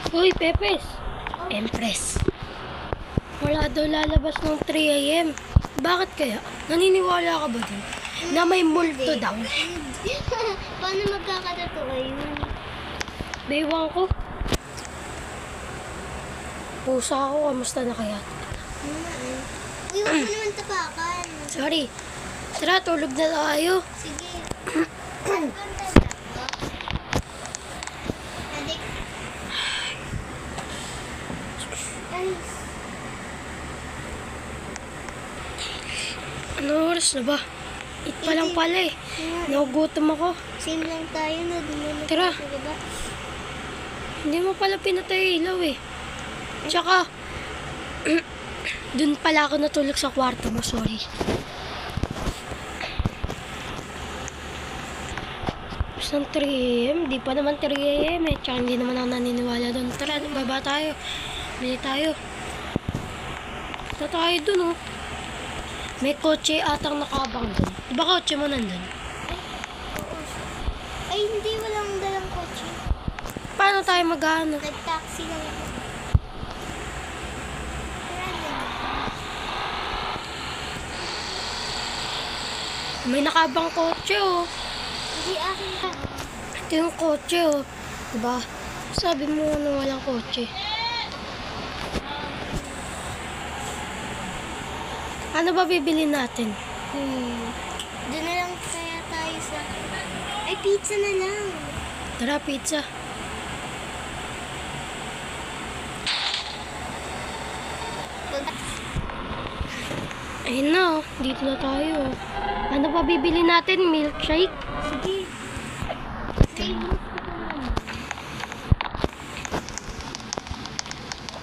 Uy, Pepes. Empress. Wala daw lalabas ng 3 AM. Bakit kaya? Naniniwala ka ba dun? Na may multo daw. Paano magkakatotoo yun? Baywan ko. Pusa ako, kamusta na kaya? Uy, huwag mo naman tapakan. Sorry. Tara, tulog na tayo. Sige. Adik. Ay, Ano oras na ba? Eat pa lang pala eh. Nagugutom ako. same lang tayo na dumulog Tara. sa baba. Hindi mo pala pinatay ilaw eh. Tsaka, dun pala ako natulog sa kwarto mo, sorry. Basta 3 AM, di pa naman 3 AM eh. Tsaka hindi naman ako naniniwala dun. Tara, baba tayo. Bili tayo. Basta tayo dun oh. May kotse atang nakabang dun. Diba kotse mo nandun? Ay, hindi, walang dalang kotse. Paano tayo mag-ano? Nag-taxi lang ako. Tara na. May nakabang kotse oh. Hindi akin ka. Ito yung kotse oh. Diba? Sabi mo na walang kotse. Ano ba bibili natin? Doon na lang kaya tayo sa... Ay, pizza na lang. Tara, pizza. Ayun na oh. Dito na tayo. Ano ba bibili natin? Milkshake? Sige.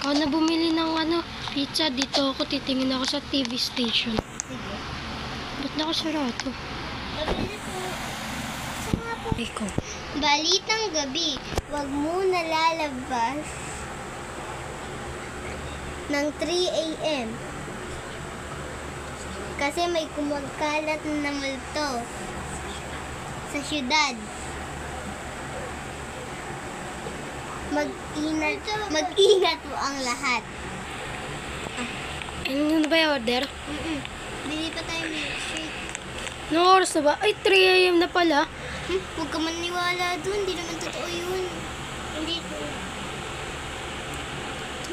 Ikaw na bumili ng pizza. Dito ako titingin ako sa TV station. Sige. Ba't nakasarado? Mabilis po. Saan nga po? Ikaw. Balitang gabi, wag muna lalabas ng 3 AM. Kasi may kumagkalat na multo sa syudad. Mag-ingat po ang lahat. Ano ba yung order? Bili pa tayo milkshake. Anong oras na ba? Ay, 3 AM na pala. Huwag ka maniwala dun, hindi naman totoo yun. Hindi po.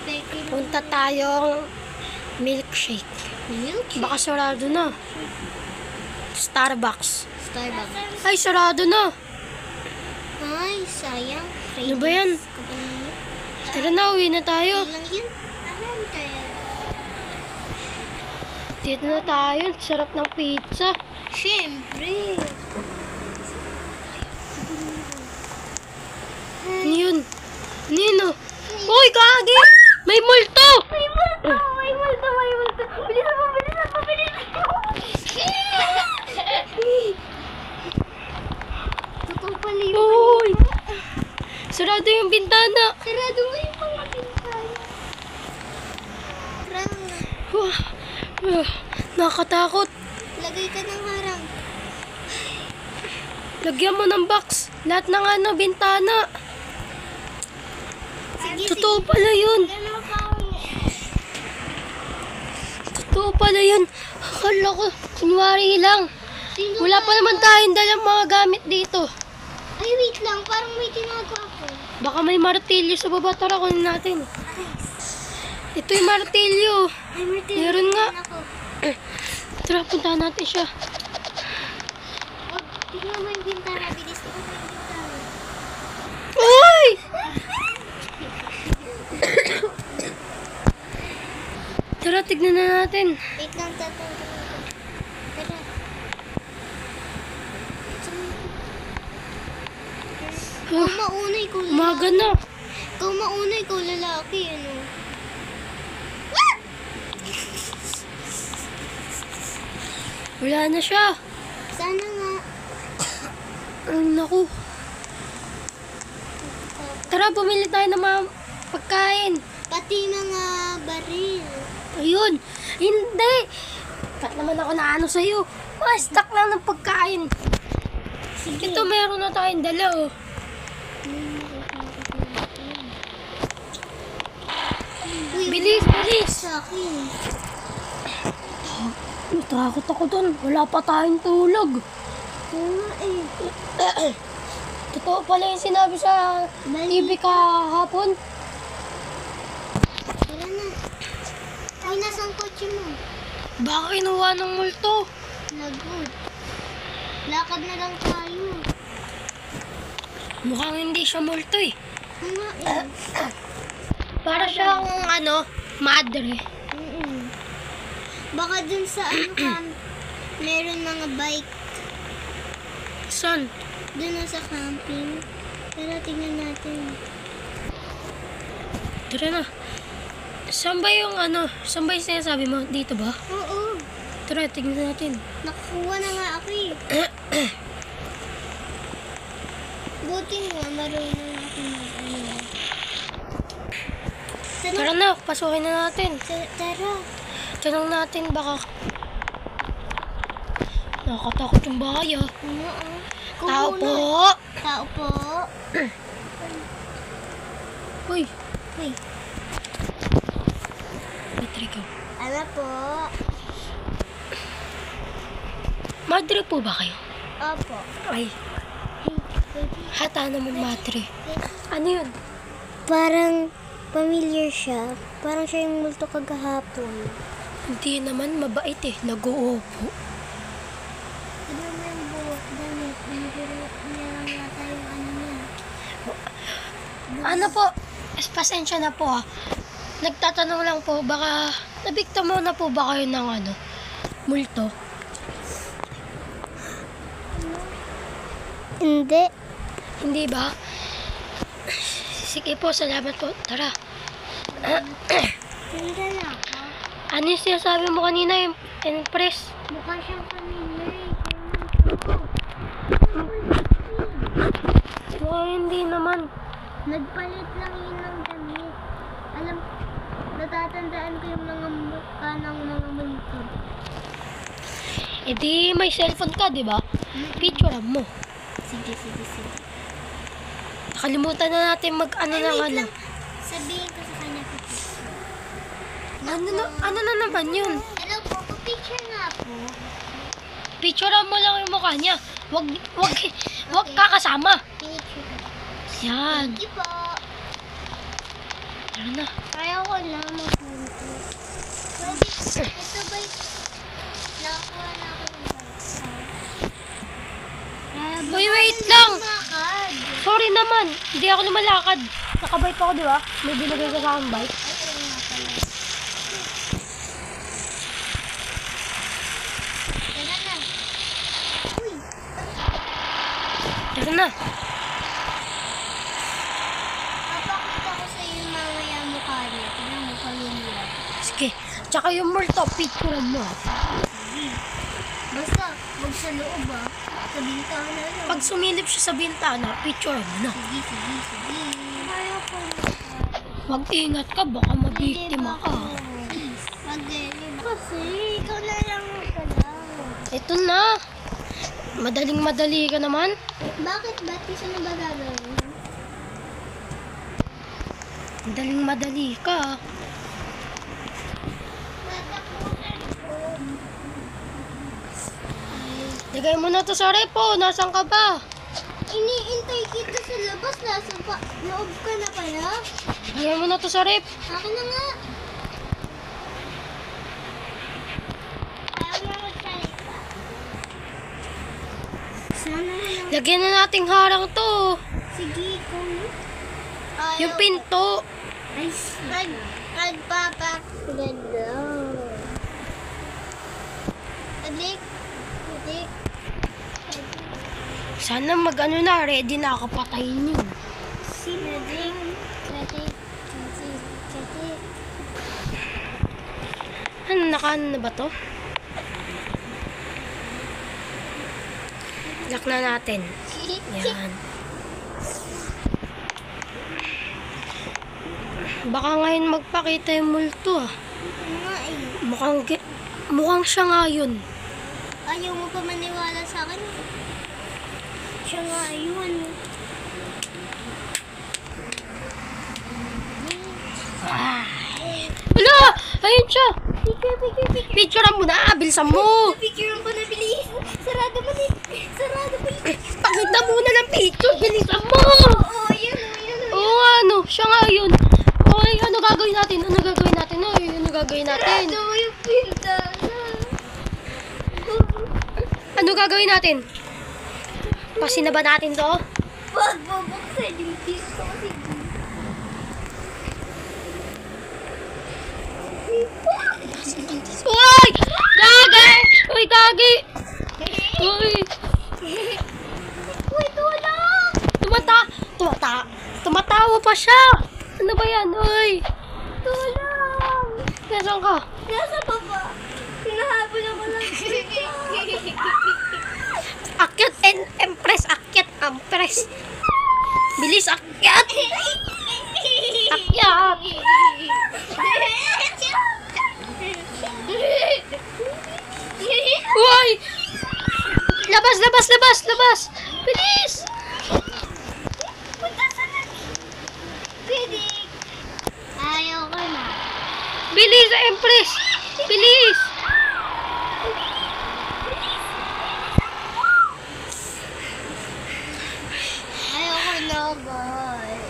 Peke lang. Punta tayong milkshake. Milkshake? Baka sarado na. Starbucks. Starbucks. Ay, sarado na. Ay, sayang. Ano ba yan? Tara na, uwi na tayo. Lang yun. Alam tayo. Dito na tayo. Sarap ng pizza. Siyempre. Ano yun? Ano yun oh? Uy, kagi! May multo! May multo! May multo! May multo! Bilisan mo! Bilisan mo! Bilisan mo! Totoo pala yun. Uy! Sarado yung bintana. Sarado mo yung mga pintana. Tara na. Nakakatakot. Lagay ka ng harang. Lagyan mo ng box. Lahat ng bintana. Sige, Totoo pala yun. Ano pa? Totoo pala yun. Akala ko, kunwari lang. Sino Wala ba? pa naman tayong dalang mga gamit dito. Ay, wait lang. Parang may ginagawa ko. Baka may martilyo sa baba. Tara, kunin natin. Ito yung martilyo. Ay, martilyo. Meron nga. Ako. Tara, puntahan natin siya. Wag, tingnan mo yung bintana. Bilis ko yung bintana. Uy! Tara, tignan na natin. Wait lang, tatang. Tara. Ikaw mauna, ikaw lalaki. Umaga na. Ikaw mauna, ikaw lalaki, ano? Wala na siya. Sana nga. Ay, naku. Tara, bumili tayo ng mga pagkain. Pati mga baril. Ayun. Hindi. Ba't naman ako naano sa'yo? Mga stock lang ng pagkain. Sige. Ito, meron na tayong dala, oh. Bilis! Sa akin. Natakot ako dun. Wala pa tayong tulog. Oo nga eh. Totoo pala yung sinabi sa TV kahapon. Tara na. Ay, nasaan kotse mo? Baka kinuha ng multo. Lagot. Lakad na lang tayo. Mukhang hindi siya multo eh. Oo nga eh. Para siyang madre. Baka dun sa meron mga bike. Saan? Dun na sa camping. Tara, tingnan natin. Tara na. Saan ba yung saan ba yung sinasabi mo? Dito ba? Oo. Tara, tingnan natin. Nakukuha na nga ako eh. Buti nga, marunong ako mag-ano. Tara na, pasukin na natin. Tara. Tanong natin baka nakakatakot yung bahay ah. Oo. Tao po! Tao po. Uy, Uy. matrigaw. Ano po? Madre po ba kayo? Opo. Ay, hata naman madre. Ano yun? Parang familiar siya. Parang siya yung multo kagahapon. Hindi naman mabait eh. Nag-uupo. Ano mo yung buhok damit? Biniguro niya lang yata yung ano niya. Ano po? Pasensya na po ah. Nagtatanong lang po, baka nabiktima na po ba kayo ng multo? Hindi. Hindi ba? Sige po, salamat po. Tara. Hindi na ako. Ano yung sinasabi mo kanina yung Empress? Mukha siyang familiar eh. Hindi naman. Nagpalit lang yun ng damit. Alam, natatandaan ko yung mga mukha ng mga multo. E di may cellphone ka, di ba? Picturean mo. Sige. Nakalimutan na natin mag-ano Ay, ng wait lang. Sabihin ko sa kanya po. Ano na naman yun? Hello po, picture nga po. Picturean mo lang yung mukha niya. Wag kakasama. Picture. Yan. Thank you po. Tara na. Kaya ko lang magpunto. Pwede, ito ba nakuha na ako ng Uy, wait lang. Makad. Sorry naman. Hindi ako lumalakad. Nakabike ako, di ba? May binigay ka sa aking bike. Tara na. Uy. Tara na. Papakita ko sa iyo mamaya mukha niya. Tignan mo familiar. Sige. Tsaka yung multo, picturean mo. Basta, huwag sa loob ah. Sa bintana lang. Pag sumilip siya sa bintana, picturean mo na. Sige. Kaya ko. Mag-ingat ka, baka mabiktima ka. Kasi, ikaw na lang magkalaw. Ito na. Madaling-madali ka naman. Bakit ba? Kasi na ba gagawin? Madaling-madali ka. Lagay mo na to sa repo. Nasaan ka ba? Iniintay kita sa labas. Nasa loob ka na pala. Lagay mo na to sa rep. Akin na nga. Ayaw niya magsalita. Sana lang. Lagyan na nating harang to. Sige, kung... Yung pinto. Ay, nagpapaganda. Adik. Sana mag-ano na, ready na kapatayin yun. Adik. Ano, nakaano na ba to? Lock na natin. Yan. Baka ngayon magpakita yung multo ah. Mukhang siya nga yun. Ayaw mo pa maniwala sa akin? Siya nga, ayun. Wala! Ayun siya. Picture. Picturean mo na. Bilisan mo. Picture ko na, bilis. Sarado mo din. Pakita muna ng picture. Bilisan mo. Oo, yun. Oo nga, ano. Siya nga yun. Okay, ano gagawin natin? Ay, ano gagawin natin? Sarado mo yung pintana. Ano gagawin natin? Pasin na ba natin to? Wag bubuksan yung pinto kasi. Uy! Gagi! Uy, gagi! Uy! Uy, tulong! Tumatawa pa siya! Ano ba yan? Uy! Tulong! Nasaan ka? Nasa baba. Hinahabol ako lang. Akyat and empress! Akyat! Empress! Bilis! Akyat! Akyat! Uy! Labas! Bilis! Punta sa Pidik. Ayaw ko na. Bilis, Empress! Bilis! Ayaw ko na, guys.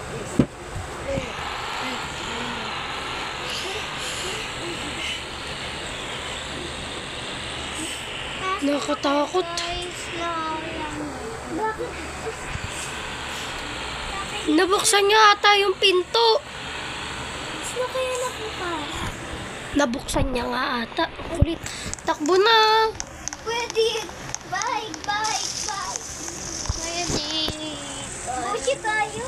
Nakatakot. Bakit? Nabuksan niya ata yung pinto. Sino kaya nabukas? Nabuksan niya nga ata. Kulit. Takbo na. Pwede. Bye. Pwede. Busi tayo.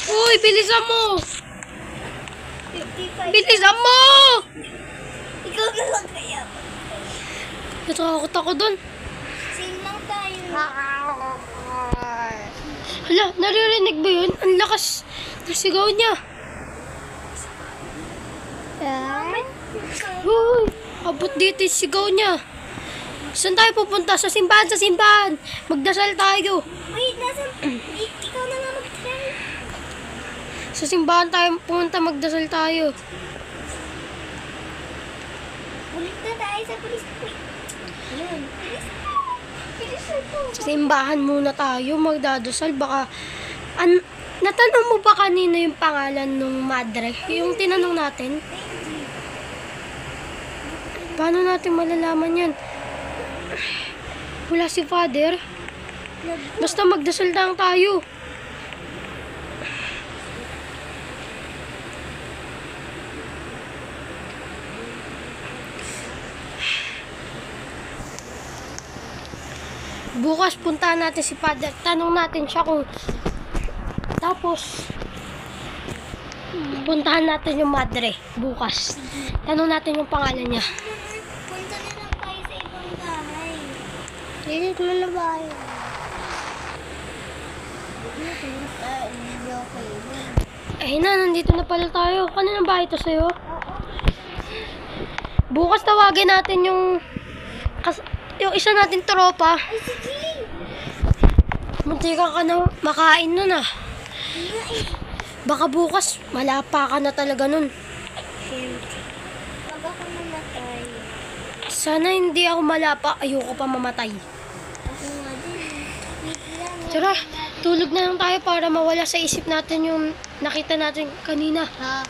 Uy, bilisan mo. 55. Bilisan mo. Ikaw na lang kaya. Natakot ako dun. Sing lang tayo. Hala, naririnig ba yun? Ang lakas ng sigaw niya. Uy, abot dito yung sigaw niya. Saan tayo pupunta? Sa simbahan. Magdasal tayo. Wait, ikaw na nga mag-try. Sa simbahan tayo pumunta, magdasal tayo. Ulit na tayo sa police. Ayun. Bilis na. Sa simbahan muna tayo, magdadasal. Baka, natanong mo ba kanina yung pangalan ng madre? Yung tinanong natin? Paano natin malalaman yan? Wala si Father. Basta magdasal lang tayo. Bukas puntahan natin si Father. Tanong natin siya kung... Tapos, puntahan natin yung madre bukas. Tanong natin yung pangalan niya. Punta na lang tayo sa ibang bahay. Lilit mo na ba? Hindi okay. Ay na, nandito na pala tayo. Kanina ba ito sa'yo? Bukas tawagin natin yung isa natin tropa. Ay, sige. Munti ka na makain nun ah. Baka bukas, malapa ka na talaga nun. Siyempre. Pag ako namatay, Sana hindi ako malapa. Ayoko pa mamatay. ako nga din. Wait lang. Tara, tulog na lang tayo para mawala sa isip natin yung nakita natin kanina. Ha?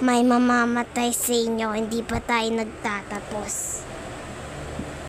May mamamatay sa inyo, hindi pa tayo nagtatapos.